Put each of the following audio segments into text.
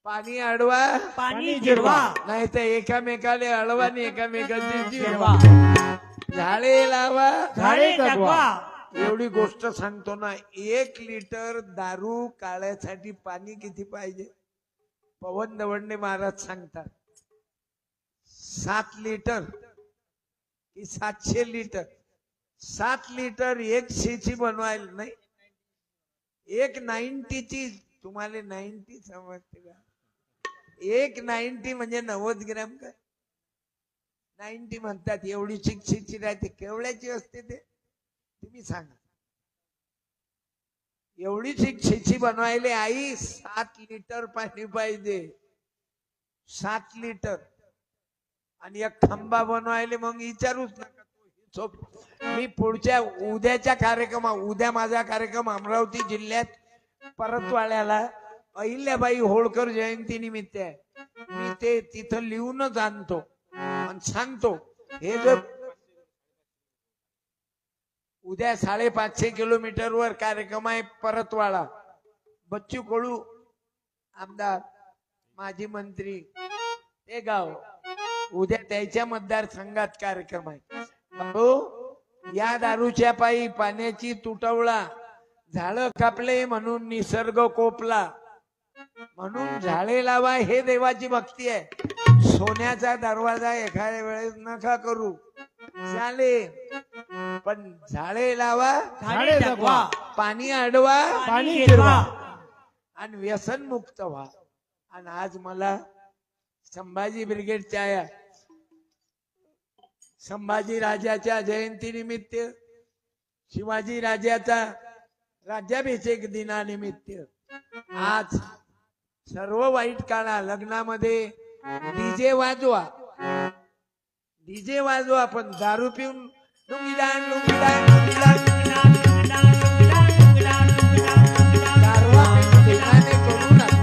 पाणी अडवा पाणी जिरवा नाही तर एकामेकाले अडवा आणि एकामेकाची जिरवा. झाडे लावा झाडे जगवा. एवढी गोष्ट सांगतो ना. 1 लिटर दारू काढण्यासाठी पाणी किती पाहिजे? पवन दवंडे महाराज सांगतात 7 लिटर की 700 लिटर. 7 लिटर 1 शीची बनवायला नाही. 1 90ची तुम्हाला 90 समजते का? 1 90 म्हणजे 90 ग्रॅम का? 90 म्हणतात. एवढी शिक्षिची राहते. केवढ्याची असते ते तुम्ही सांगा. एवढी शिक्षिची बनवायले आई 7 लिटर पाणी पाहिजे. 7 लिटर. आणि एक खंबा बनवायले मग विचारूच नका. मी पुढच्या उद्याच्या उद्या माझा कार्यक्रम अमरावती जिल्ह्यात परतवाड्याला अहिल्याबाई होळकर जयंती निमित्त आहे. मी ते तिथं लिहूनच आणतो आणि सांगतो. हे जो उद्या 550 किलोमीटरवर कार्यक्रम आहे परतवाडा. बच्चू कडू आमदार माजी मंत्री ते गाव उद्या त्याच्या मतदारसंघात कार्यक्रम आहे. या दारूच्या पायी पाण्याची तुटवडा, झाडं कापले म्हणून निसर्ग कोपला. म्हणून झाडे लावा हे देवाची भक्ती आहे. सोन्याचा दरवाजा एखाद्या वेळेस नका करू चालेल, पण झाडे लावा झाडे जगवा. पाणी अडवा पाणी जिरवा आणि व्यसन मुक्त व्हा. आणि आज मला संभाजी ब्रिगेडच्या संभाजी राजाच्या जयंती निमित्त, शिवाजी राजाचा राज्याभिषेक दिनानिमित्त आज सर्व वाईट काळा लग्नामध्ये डीजे वाजवा. डीजे वाजवा पण दारू पिऊन लुंगीडान लुंगीडान दारवा पिण्याने करू नका.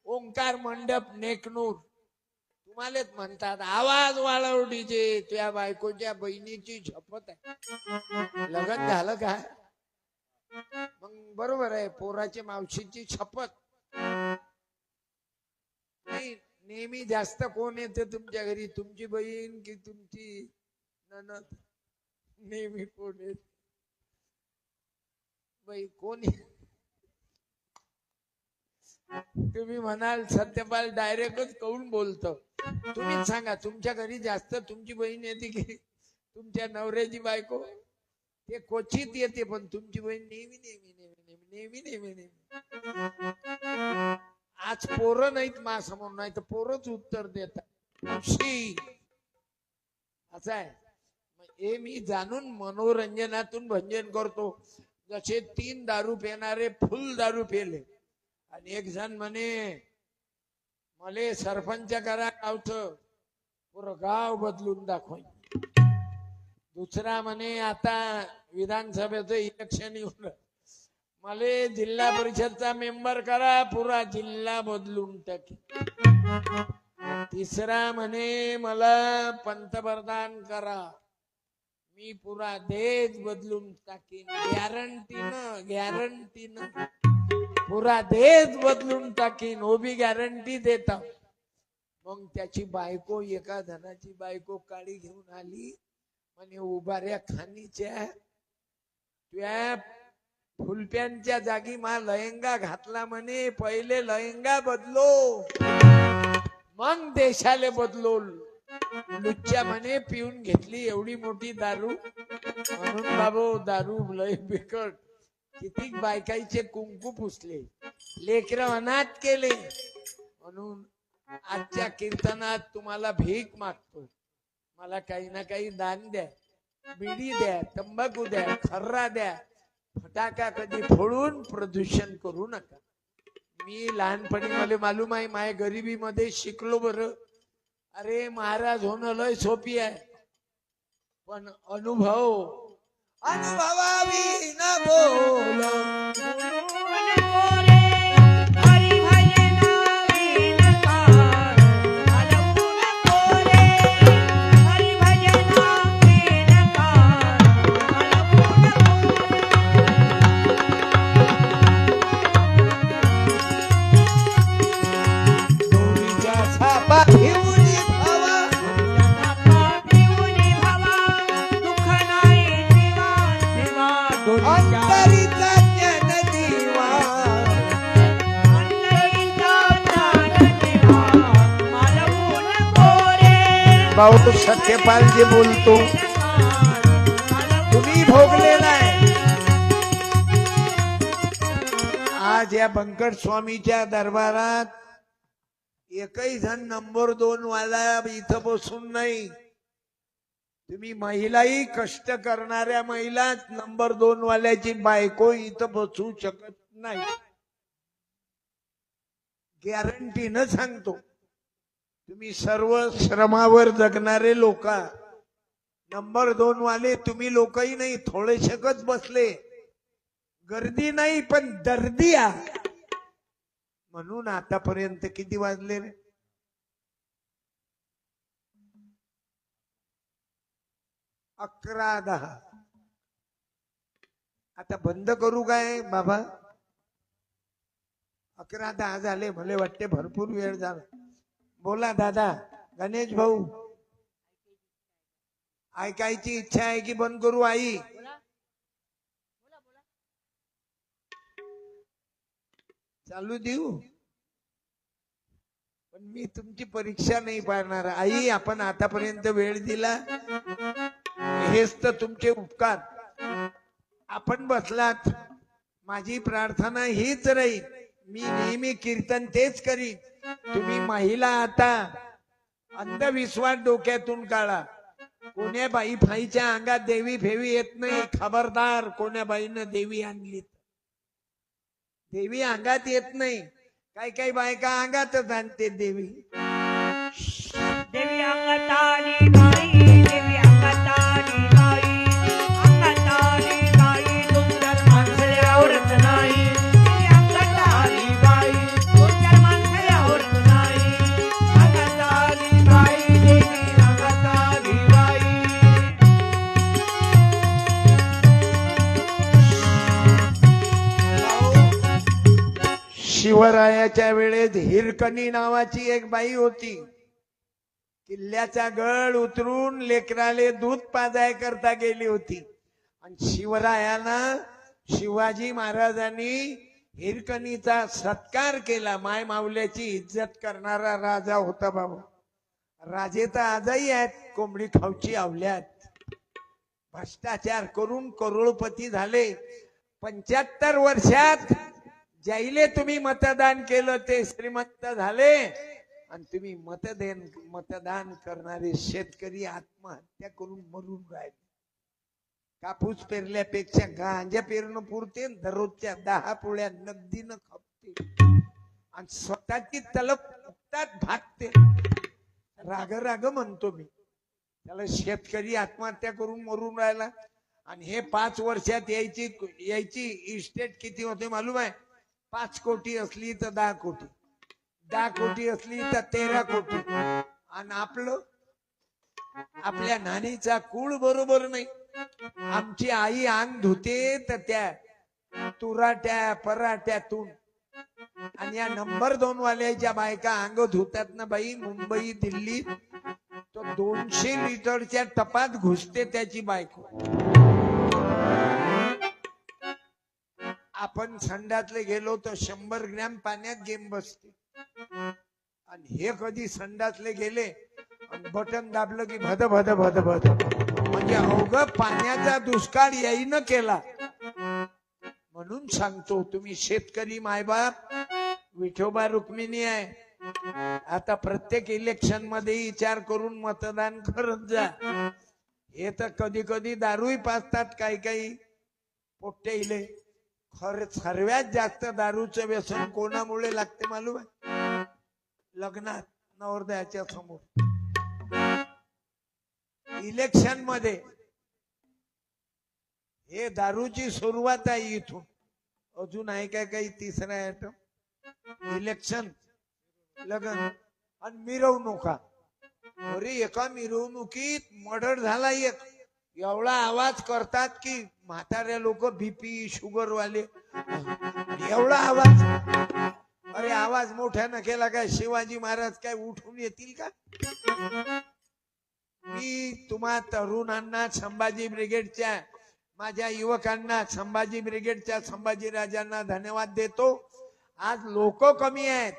ओंकार मंडप नेकनूर तुम्हालेच म्हणतात आवाज वाढव डीजे. त्या बायकोच्या बहिणीची शपथ आहे. लग्न झालं का? मग बरोबर आहे. पोराच्या मावशीची शपथ नाही. नेहमी जास्त कोण येते तुमच्या घरी? तुमची बहीण की तुमची नणद? नेहमी कोण येत? बाई कोण? तुम्ही म्हणाल सत्यपाल डायरेक्टच कौन बोलतो. तुम्हीच सांगा तुमच्या घरी जास्त तुमची बहीण येते की तुमच्या नवऱ्याची बायको? ते क्वचित येते पण तुमची बहीण नेहमी नेहमी नेहमी नेहमी नेहमी नेहमी. आज पोरं नाहीत माझ्यासमोर, नाही तर पोरच उत्तर देतात असं आहे. हे मी जाणून मनोरंजनातून भंजन करतो. जसे 3 दारू पिणारे फुल दारू पिले आणि एक जण म्हणे मले सरपंच करा गावचं, पुरं गाव बदलून दाखवाय. दुसरा म्हणे आता विधानसभेचं इलेक्शन येऊन मले जिल्हा परिषदचा मेंबर करा, पुरा जिल्हा बदलून टाकी. तिसरा म्हणे मला पंतप्रधान करा, मी पुरा देश बदलून टाकीन. गॅरंटीनं पुरा देश बदलून टाकीन. ओबी गॅरंटी देता. मग त्याची बायको, एका जणाची बायको काळी घेऊन आली म्हणे उभाऱ्या खानीच्या त्या फुलप्यांच्या जागी मा लहंगा घातला म्हणे. पहिले लहंगा बदलो मग देशाले बदलो. लुच्च्या म्हणे पिऊन घेतली एवढी मोठी दारू. म्हणून बाबू दारू लय बिकट. किती बायकाईचे कुंकू पुसले, लेकरं अनाथ केले. म्हणून आजच्या कीर्तनात तुम्हाला भीक मागतो. मला काही ना काही दान द्या. बिडी द्या, तंबाखू द्या, खर्रा द्या. फटाका कधी फोडून प्रदूषण करू नका. मी लहानपणी मला मालूम आहे, माझ्या गरिबीमध्ये शिकलो बरं. अरे महाराज होणं लय सोपी आहे, पण अनुभवावी न बोल. अंतरीचा ज्ञान दिवा भाऊ सत्यपाल जे बोलतो तुम्ही भोगलेला आहे. आज या बंकट स्वामीच्या दरबारात एकही जण नंबर 2 वाला इथं बसून नाही. तुम्ही महिलाही कष्ट करणाऱ्या महिला नंबर 2 वाल्याची बायको इथं बसू शकत नाही. गॅरंटीनं सांगतो. तुम्ही सर्व श्रमावर जगणारे लोक नंबर 2 वाले तुम्ही लोकही नाही, थोडे शकत बसले. गर्दी नाही पण दर्दी आ. म्हणून आतापर्यंत किती वाजले रे? 11:10. आता बंद करू काय बाबा? 11:10 झाले. मला वाटते भरपूर वेळ झाला. बोला दादा. गणेश भाऊ ऐकायची इच्छा आहे की बंद करू? आई चालू देऊ पण मी तुमची परीक्षा नाही पाळणार. आई आपण आतापर्यंत वेळ दिला हेच तर तुमचे उपकार. आपण बसलात. माझी प्रार्थना हीच राहील. मी नेहमी कीर्तन तेच करीन. तुम्ही महिला आता अंधविश्वास डोक्यातून काढा. कोण्या बाई फाईच्या अंगात देवी फेवी येत नाही. खबरदार. कोण्या बाईनं देवी आणली देवी अंगात येत नाही. काही काही बायका अंगातच आणते देवी. देवी अंगात आली बाई, देवी अंगात आली बाई, अंगात आली बाई, तुमच्या माणसाला आवडत नाही. देवी अंगात आली बाई, तुमच्या माणसाला आवडत नाही. अंगात आली बाई, देवी अंगात आली बाई. शिवरायाच्या वेळेस हिरकणी नावाची एक बाई होती. किल्ल्याचा गड उतरून लेकराले दूध पाजाय करता गेली होती. आणि शिवरायाला शिवाजी महाराजांनी हिरकणीचा सत्कार केला. माय मावल्याची इज्जत करणारा राजा होता बाबा. राजे तर आजही आहेत. कोंबडी खाऊची आवल्यात. भ्रष्टाचार करून करोडपती झाले. 75 वर्षात ज्याईले तुम्ही मतदान केलं ते श्रीमंत झाले. आणि तुम्ही मतदान करणारे शेतकरी आत्महत्या करून मरून राहिले. कापूस पेरल्यापेक्षा गांजा पेरणं पुरते. दररोजच्या 10 पोळ्या नगदीनं खपते. आणि स्वतःची तलप फुकटात भागते. राग राग म्हणतो मी त्याला. शेतकरी आत्महत्या करून मरून राहिला. आणि हे 5 वर्षात यायची इस्टेट किती होते मालूम आहे? 5 कोटी असली तर 10 कोटी, 10 कोटी असली तर 13 कोटी. आणि आपल्या नानीचा कुळ बरोबर नाही. आमची आई अंग धुते तर त्या तुराट्या पराट्यातून. आणि या नंबर 2 वाल्याच्या बायका अंग धुतात ना बाई. मुंबई दिल्ली तो 200 लिटरच्या टपात घुसते त्याची बायको. आपण संडासले गेलो तर 100 ग्रॅम पाण्यात गेम बसते. आणि हे कधी संडासले गेले आणि बटन दाबलं की भद भद भद भद. म्हणजे अवघ पाण्याचा दुष्काळ याईनं केला. म्हणून सांगतो तुम्ही शेतकरी मायबाप विठोबा रुक्मिणी आहे. आता प्रत्येक इलेक्शन मध्ये विचार करून मतदान करत जा. हे तर कधी कधी दारूही पाजतात काही काही पोट्टे इले. सर्वात जास्त दारूचं व्यसन कोणामुळे लागते मालूम आहे? लग्नात नवरदेवाच्या समोर. इलेक्शन मध्ये हे दारूची सुरुवात आहे इथून. अजून आहे काय काही तिसरा आयटम? इलेक्शन, लग्न आणि मिरवणुका. अरे एका मिरवणुकीत मर्डर झाला एक. एवढा आवाज करतात की म्हाताऱ्या लोक बीपी शुगर वाले एवढा आवाज. अरे आवाज मोठ्यानं केला काय शिवाजी महाराज काय उठून येतील का? मी तुम्हा तरुणांना संभाजी ब्रिगेडच्या माझ्या युवकांना, संभाजी ब्रिगेडच्या संभाजीराजांना धन्यवाद देतो. आज लोक कमी आहेत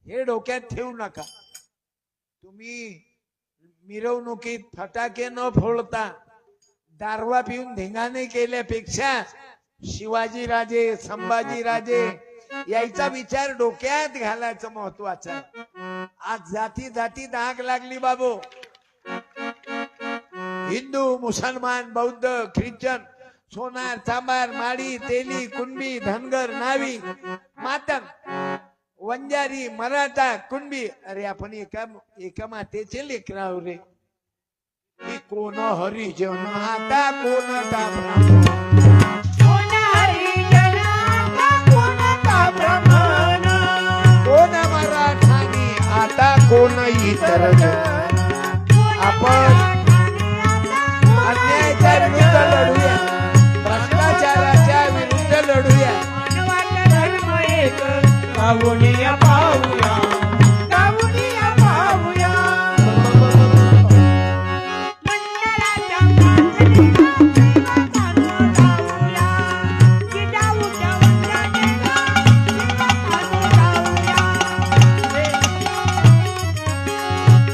हे डोक्यात ठेवू नका. तुम्ही मिरवणुकीत फटाके न फोडता दारवा पिऊन धिंगाणे केल्यापेक्षा शिवाजीराजे, संभाजीराजे यायचा विचार डोक्यात घालायचं महत्वाचं आहे. आज जाती जातीत आग लागली बाबू. हिंदू, मुसलमान, बौद्ध, ख्रिश्चन, सोनार, चांबार, माडी, तेली, कुणबी, धनगर, नावी, मातंग, वंजारी, मराठा, कुणबी. अरे आपण एका मातेचे लेकर आहो रे. की कोण हरिजन आता कोण ब्राह्मण, कोण हरिजन आता कोण ब्राह्मण, कोण मराठानी आता कोण इतर जन. आपण अन्यायाच्या विरुद्ध लढूया, भ्रष्टाचाराच्या विरुद्ध लढूया. मानवाचा धर्म एक गावुनिया पाहूया, गावुनिया पाहूया. मंडळाच्या प्रार्थनेला देवातानं लावूया, जिजाऊच्या वंदनेला देवातानं लावूया.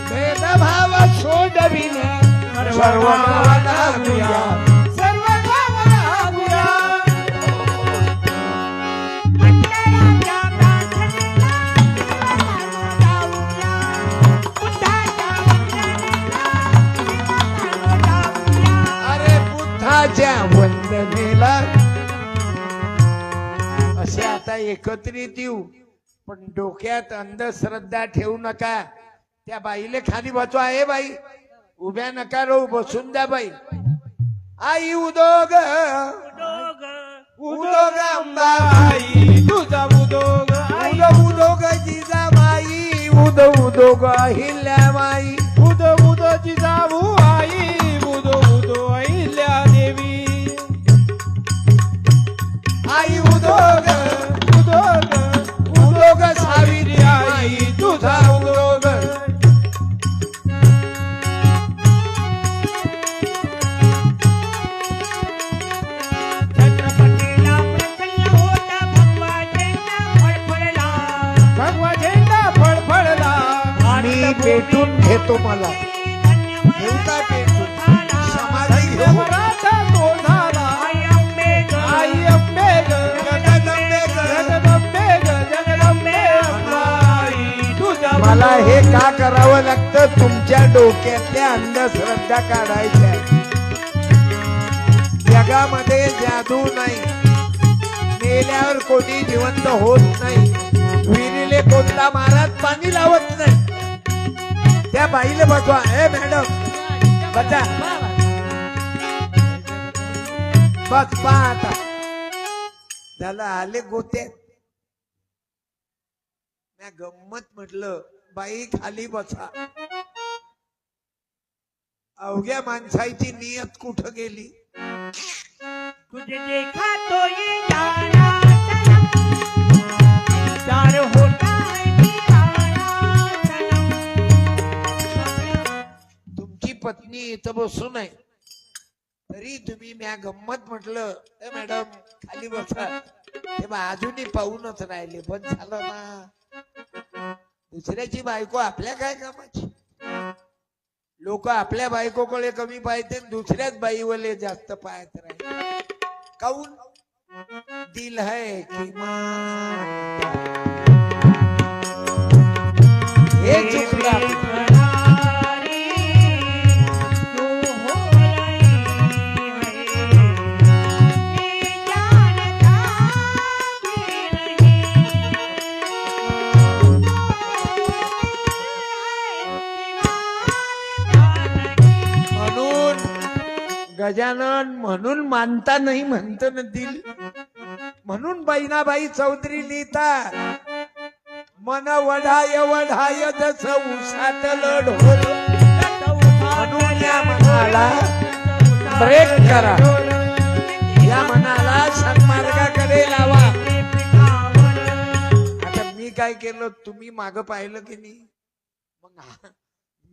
भेदभाव सोडविणे सर्व मानवूया, सर्व गावाला मंडळाच्या प्रार्थनेला देवातानं लावूया, बुद्धाच्या वंदनेला देवातानं लावूया. अरे बुद्धाच्या वंदनेला. असे आता एकत्रित येऊ, पण डोक्यात अंधश्रद्धा ठेवू नका. त्या बाईले खाली बसवा. आहे बाई, उभ्या नका राहू, बसून द्या बाई. आई उदोग उदोग अंबाबाई, तुझा उदोग उद उदोग जिजाबाई, उद उदोग अहिल्याबाई, उद उद जिजाऊ आई, उद उद अहिल्या देवी. आई उदोग उदोग उदोग सावित्री आई, तुझा उदोग. छत्रपतीला प्रसन्न होता भगवा झेंडा फडफडला, भगवा झेंडा फडफडला. मी पेटून घेतो मला. घेऊता पेटून समाधी घेऊ. मराठा तो झाला, आई अंबे ग, आई अंबे ग, जगदंबे ग. जगदंबे ग, जगदंबे अंबाई, तुझा मला हे का करावं लागतं? तुमच्या डोक्यातल्या अंधश्रद्धा काढायच्या. जगामध्ये जादू नाही, मेल्यावर कोणी जिवंत होत नाही, विहिरीले कोणता महाराज पाणी लावत नाही. त्या बाईले बसवा. ए मॅडम बसा, बस पा आता. त्याला आले गोते. मी गंमत म्हटलं, बाई खाली बसा. अवघ्या माणसाची नियत कुठं गेली? तुझे देखा तो ये जाना सनम, प्यार होता है दीवाना सनम. तुमची पत्नी इथं बसून आहे, तरी तुम्ही म्या गंमत म्हटलं ए मॅडम खाली बसा, तेव्हा अजूनही पाहूनच राहिले. बंद झालं ना. दुसऱ्याची बायको आपल्या काय कामाची? लोक आपल्या बायकोकडे कमी पाहते, दुसऱ्याच बाईवले जास्त पाहत राहिले. काऊन? दिल है की हे चुकलं आपलं. करारी तू हो रही है, ये जानता भी नहीं. म्हणून गजानन म्हणून मानता नाही म्हणत ना दिल. म्हणून बहिणाबाई चौधरी लिहितात, मन वढाय वढाय जस उसात लढ होत. म्हणून या मनाला ब्रेक करा, या मनाला सन्मार्गाकडे लावा. आता मी काय केलं, तुम्ही माग पाहिलं की नाही? मग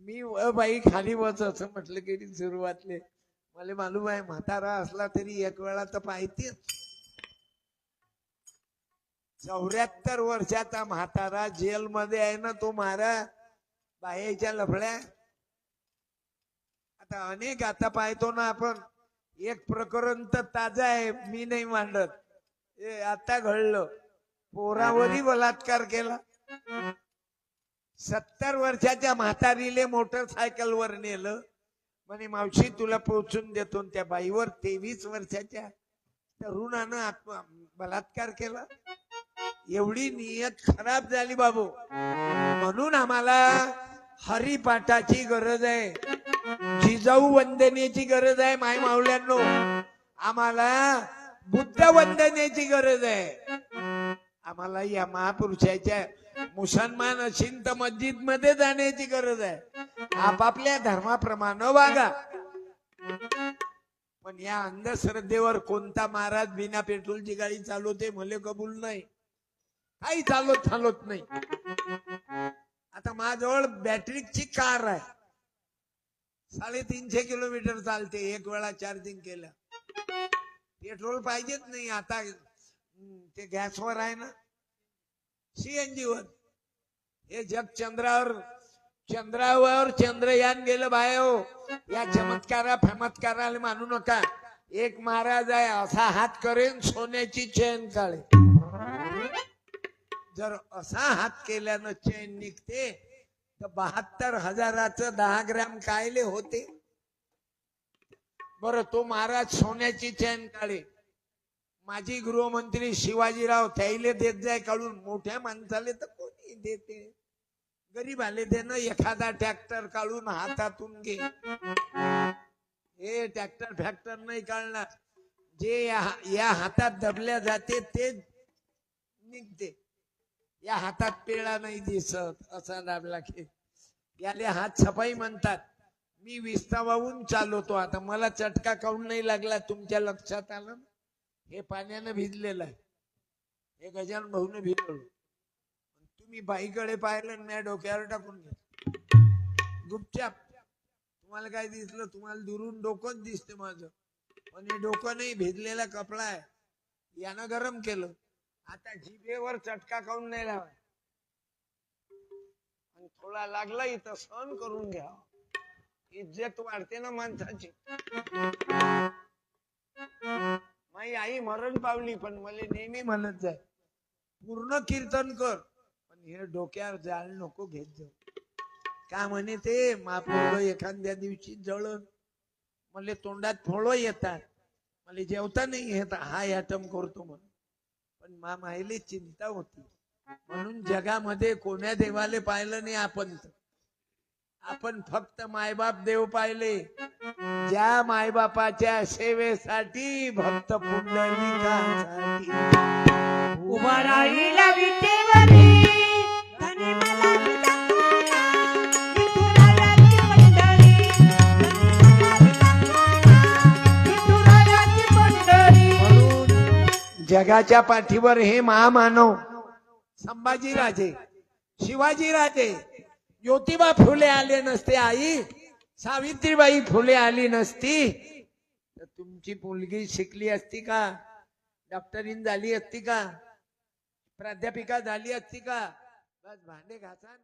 मी बाई खाली बस असं म्हटलं की सुरुवातले मला मालूम आहे म्हातारा असला तरी एक वेळा तर पाहिजे. 74 वर्षाचा म्हातारा जेलमध्ये आहे ना तो मारा बाहेरच्या लफड्या. आता अनेक आता पाहतो ना आपण. एक प्रकरण तर ताजा आहे, मी नाही मांडत. हे आता घडलं, पोरावरही बलात्कार केला. 70 वर्षाच्या म्हातारीले मोटरसायकलवर नेलं, म्हणे मावशी तुला पोहोचून देतो. त्या बाईवर 23 वर्षाच्या तरुणानं बलात्कार केला. एवढी नियत खराब झाली बाबू. म्हणून आम्हाला हरिपाठाची गरज आहे, जिजाऊ वंदनेची गरज आहे. माय मावल्यांनो, आम्हाला बुद्ध वंदनेची गरज आहे. आम्हाला या महापुरुषाच्या मुसलमान असेल तर मस्जिद मध्ये जाण्याची गरज आहे. आपापल्या धर्माप्रमाणे वागा. पण या अंधश्रद्धेवर कोणता महाराज बिना पेट्रोलची गाडी चालवते मले कबूल नाही. काही चालत नाही. आता माझ्याजवळ बॅटरीची कार आहे, 350 किलोमीटर चालते. एक वेळा चार्जिंग केलं. पेट्रोल पाहिजेच नाही. आता ते गॅसवर आहे ना, सीएनजी वर. हे जग चंद्रावर चंद्रयान गेलं बायो. या चमत्काराला मानू नका. एक महाराज आहे, असा हात करेन सोन्याची चेन काढे. जर असा हात केल्यानं चेन निघते तर 72,000चं 10 ग्रॅम कायले होते. बरं, तो महाराज सोन्याची चेन काढे. माजी गृहमंत्री शिवाजीराव त्याईले देत जाय काढून. मोठ्या माणसाले तर कोणी देते, गरीब आले दे ना. एखादा ट्रॅक्टर काढून हातातून घे. हे ट्रॅक्टर फॅक्टर नाही काढणार. जे या हातात दबल्या जाते ते निघते. या हातात पेळा नाही दिसत, असा दाबला की याले हात सफाई म्हणतात. मी विस्तावाहून चालवतो. आता मला चटका काऊन नाही लागला तुमच्या लक्षात आलं? हे पाण्यानं भिजलेलं आहे. हे गजानन भाऊने भिजवलं. तुम्ही बाईकडे पाहिलं, मी डोक्यावर टाकून घ्या गुपचाप. तुम्हाला काय दिसलं? तुम्हाला दुरून डोकंच दिसते माझं, पण हे डोकं नाही, भिजलेला कपडा आहे. यानं गरम केलं. आता जिभेवर चटका काऊन नाही लावा. थोडा लागला इथं सहन करून घ्या. इज्जत वाढते ना माणसाची. माझी आई मरण पावली, पण मला नेहमी म्हणत जाय पूर्ण कीर्तन कर, पण हे डोक्यावर जाळ नको घेत जाऊ. का म्हणे ते महाप्रभू एखाद्या दिवशी जळण. मला तोंडात फोळो येतात, मला जेवता नाही येत. हा ॲटम करतो म्हणून. पण मामाईले चिंता होती. म्हणून जगामध्ये कोण्या देवाले पाहिलं नाही आपण फक्त मायबाप देव पाहिले. ज्या मायबापाच्या सेवेसाठी भक्त पुंडलिकासाठी उभा राहिला विटेवरी. धनी मला विटंगोया, विठुरायाची पंढरी. विठुरायाची पंढरी. म्हणून जगाच्या पाठीवर हे महामानव संभाजीराजे, शिवाजीराजे, ज्योतिबा फुले आले नसते, आई सावित्रीबाई फुले आली नसती तर तुमची मुलगी शिकली असती का? डॉक्टरीन झाली असती का? प्राध्यापिका झाली असती का? बस भांडे घासा.